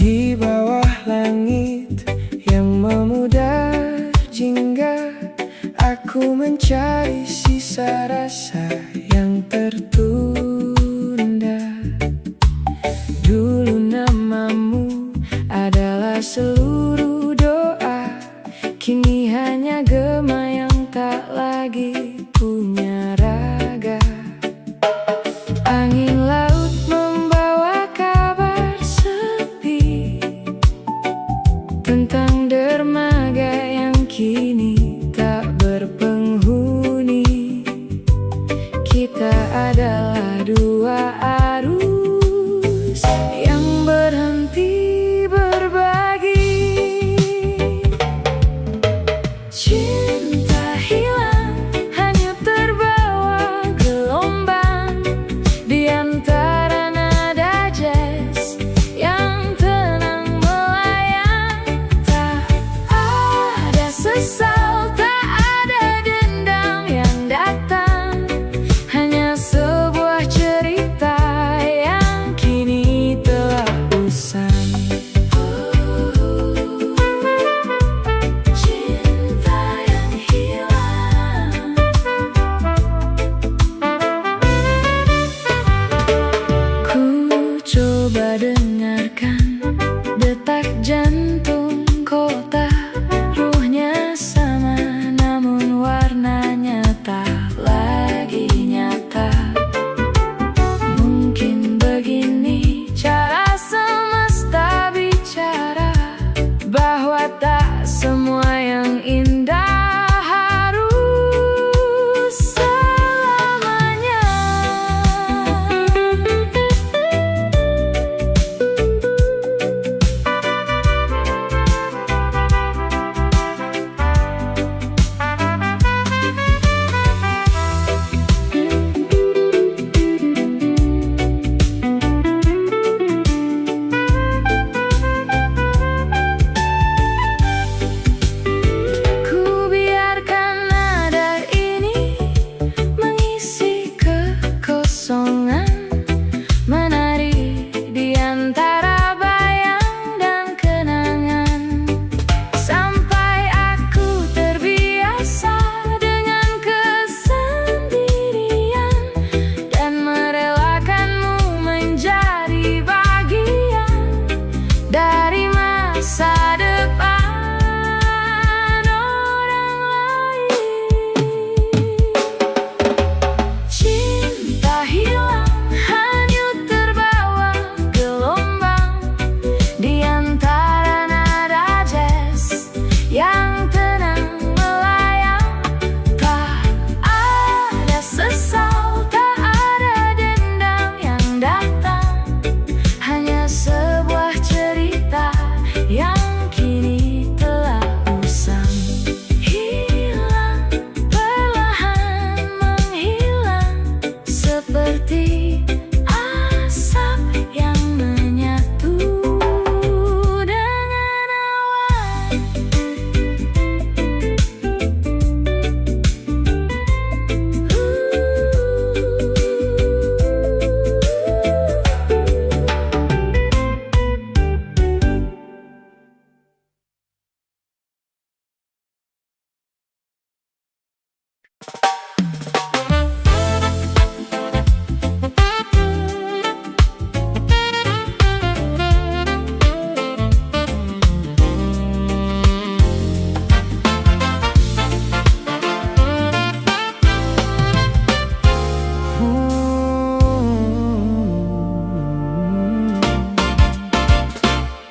Di bawah langit yang memudar jingga, aku mencari sisa rasa yang tertunda. Dulu namamu adalah seluruh doa, kini hanya gema yang tak lagi punya raga. Angin laut membawa kabar sepi tentang dermaga yang kini tak berpenghuni. Kita adalah dua arus yang berhenti berbagi. Cinta hilang, hanyut terbawa gelombang di antara nada jazz yang tenang melayang. Tak ada sesal, tak ada dendam yang datang, hanya sebuah cerita yang kini telah usang. Cinta yang hilang. Ku coba dengarkan detak jantung kota, ruhnya sama namun warnanya tak lagi nyata. Mungkin begini cara semesta bicara, bahwa tak semua yang indah harus selamanya. Ku biarkan nada ini mengisi kekosongan, menari di antara bayang dan kenangan, sampai aku terbiasa dengan kesendirian dan merelakanmu menjadi bagian dari masa depan orang lain. Cinta hilang, hanyut terbawa gelombang di antara nada jazz yang tenang melayang. Tak ada sesal, tak ada dendam yang datang, hanya sebuah cerita yang kini telah usang. Hilang, perlahan menghilang, seperti asap yang menyatu dengan awan.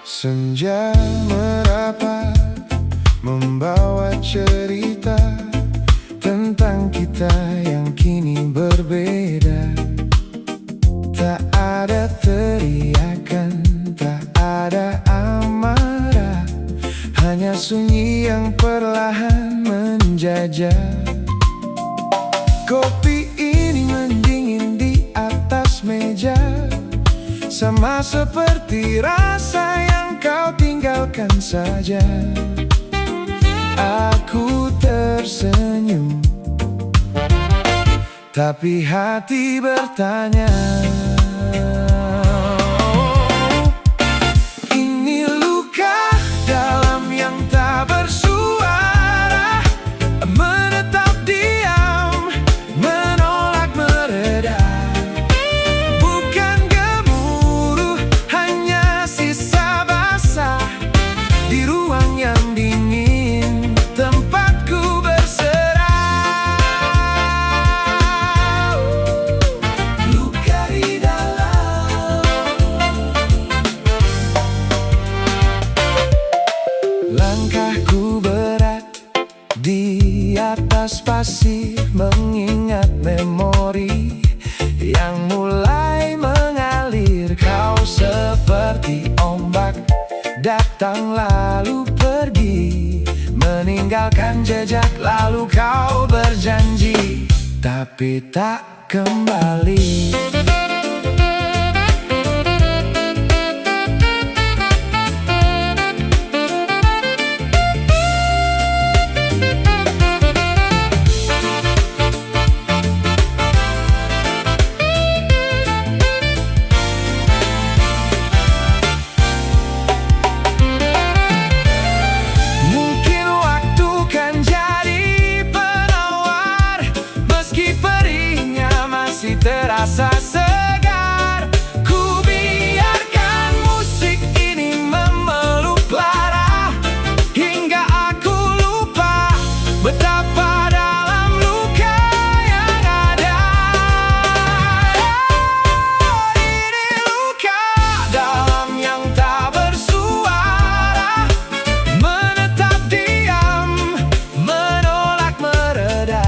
Senja merapat membawa cerita tentang kita yang kini berbeda. Tak ada teriakan, tak ada amarah, hanya sunyi yang perlahan menjajah. Kopi ini mendingin di atas meja, sama seperti rasa yang kau tinggalkan saja. Aku tersenyum, tapi hati bertanya, ini pasir mengingat memori yang mulai mengalir. Kau seperti ombak datang lalu pergi, meninggalkan jejak lalu kau berjanji, tapi tak kembali. Terasa segar, ku biarkan musik ini memeluk lara hingga aku lupa betapa dalam luka yang ada. Ini luka dalam yang tak bersuara, menetap diam, menolak mereda.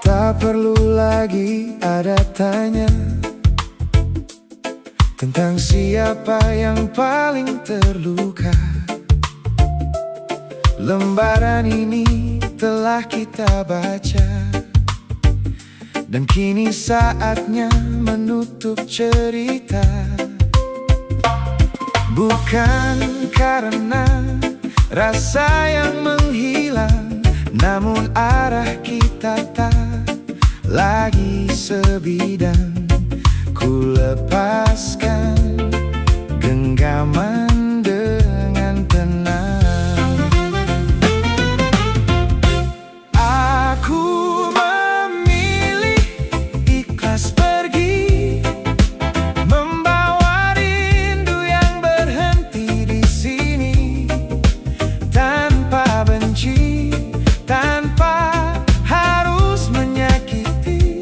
Tak perlu lagi ada tanya tentang siapa yang paling terluka. Lembaran ini telah kita baca, dan kini saatnya menutup cerita. Bukan karena rasa yang menghilang, namun arah kita tak lagi sebidang. Ku lepaskan genggaman dengan tenang. Aku memilih ikhlas pergi, membawa rindu yang berhenti di sini, tanpa benci, tanpa harus menyakiti.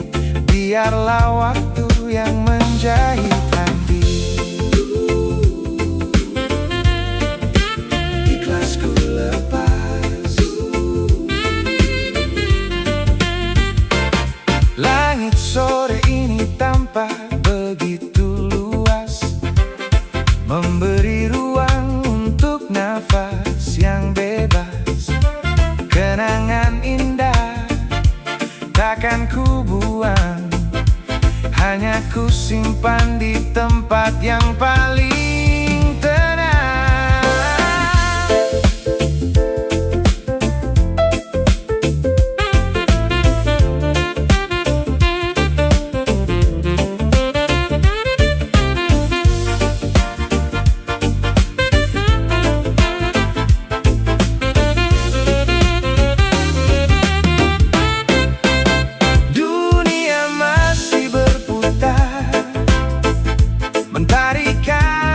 Biarlah waktu yang menjahit hati. Ikhlas ku lepas. Langit sore ini tampak begitu luas, memberi ruang untuk nafas yang bebas. Kenangan indah takkan ku buang, hanya ku simpan di tempat yang paling tenang. Dunia masih berputar, mentarikan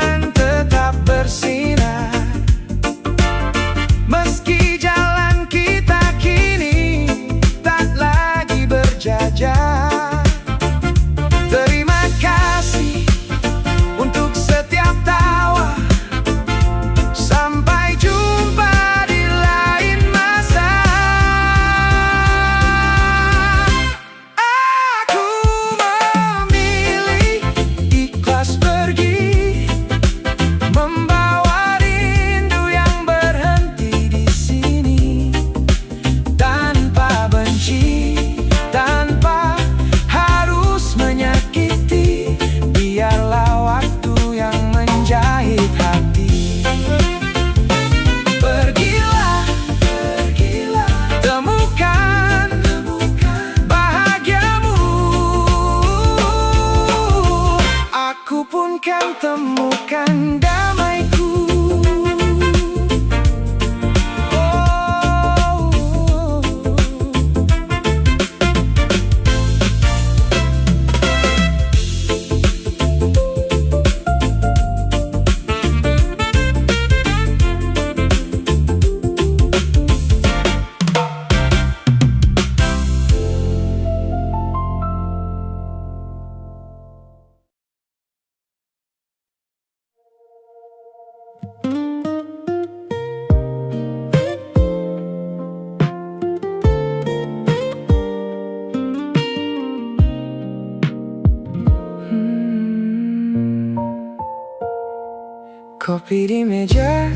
Kopi di meja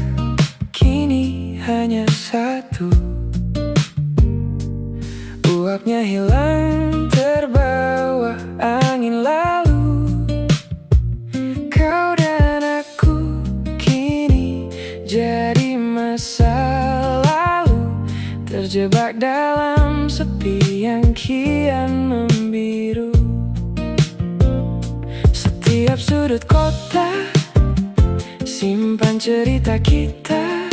kini hanya satu. Uapnya hilang terbawa angin lalu. Kau dan aku kini jadi masa lalu, terjebak dalam sepi yang kian membiru. Setiap sudut kota simpan cerita kita,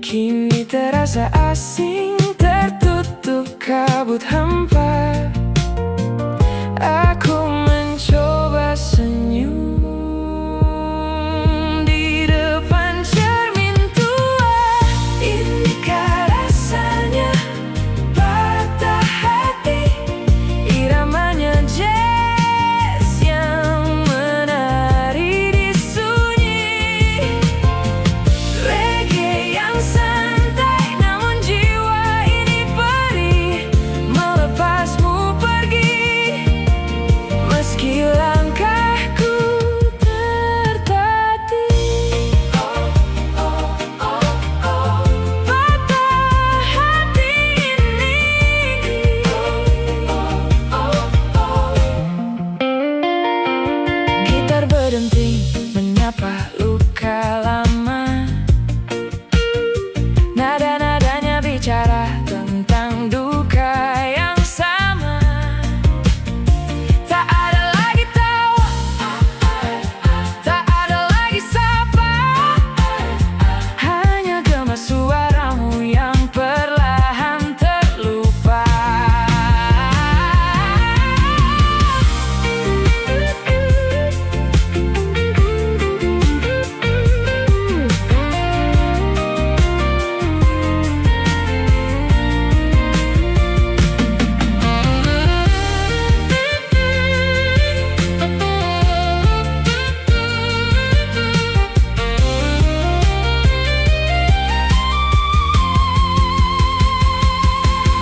kini terasa asing, tertutup kabut hampa. Aku mencoba senyum di depan cermin tua. Inikah rasanya patah hati, iramanya jazz yang menari di sunyi, reggae yang santai namun jiwa ini perih, melepasmu pergi meski langkahku tertatih. Patah hati ini. Gitar berdenting menyapa luka lama. Nada-nadanya bicara tentang duka yang sama. Tak ada lagi tawa, tak ada lagi sapa, hanya gema suaramu yang perlahan terlupa.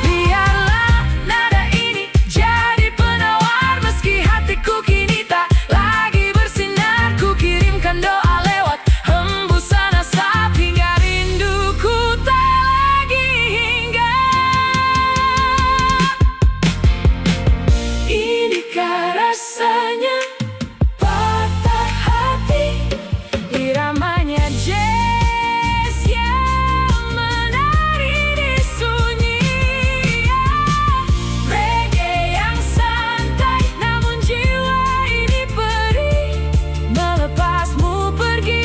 Biarlah nada ini jadi penawar, meski hatiku kini tak lagi bersinar. Ku kirimkan doa lewat hembusan asap hingga rinduku tak lagi hinggap. Inikah rasanya patah hati, iramanya jazz yang menari di sunyi, reggae yang santai namun jiwa ini perih, melepasmu pergi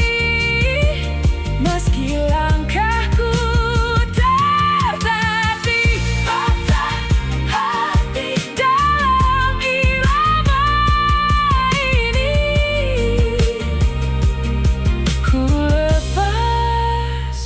meski langkahku tertatih. Patah hati dalam irama ini, ku lepas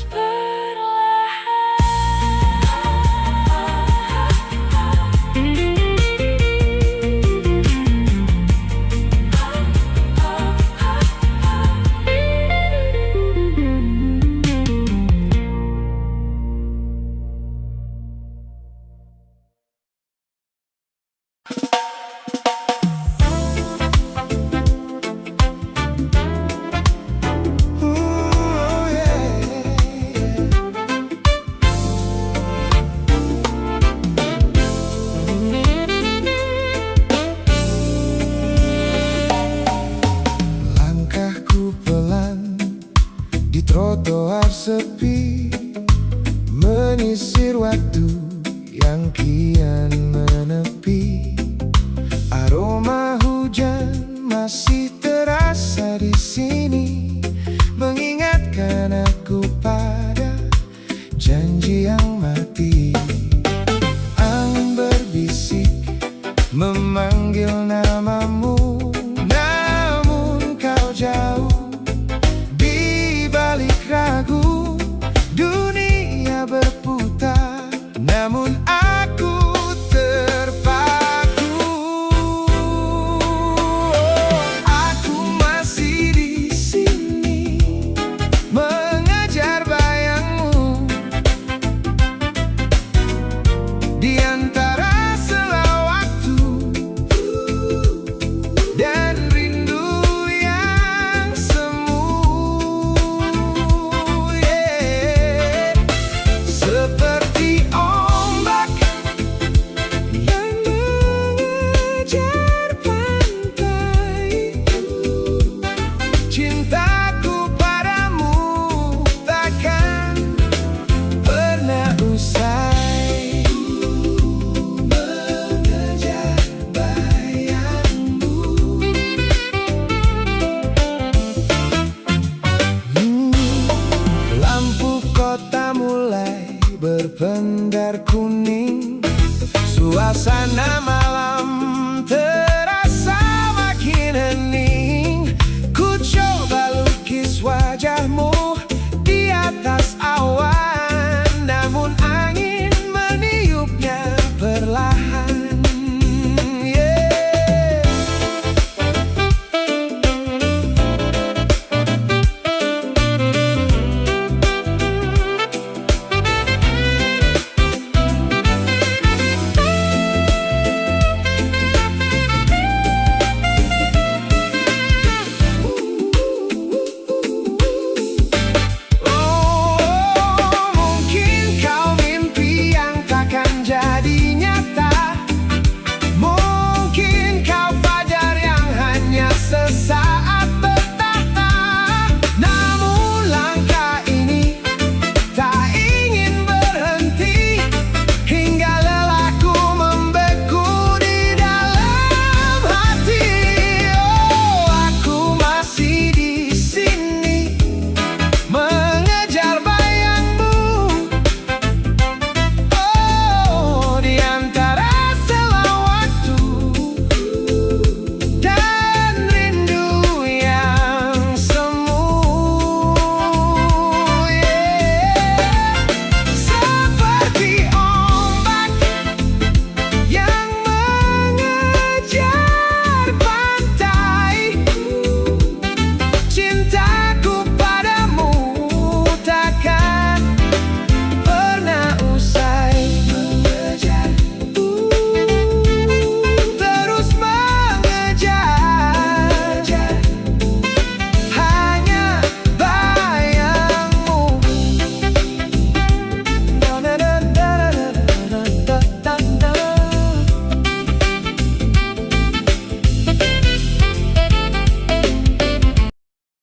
langkahku pelan di trotoar sepi, menyisir waktu yang kian menepi. Aroma hujan masih terasa di sini, mengingatkan aku pada janji yang mati. Angin berbisik memanggil namamu, namun kau jauh di balik ragu. Dunia berputar, namun aku terpaku. Aku masih di sini mengejar bayangmu, berpendar ku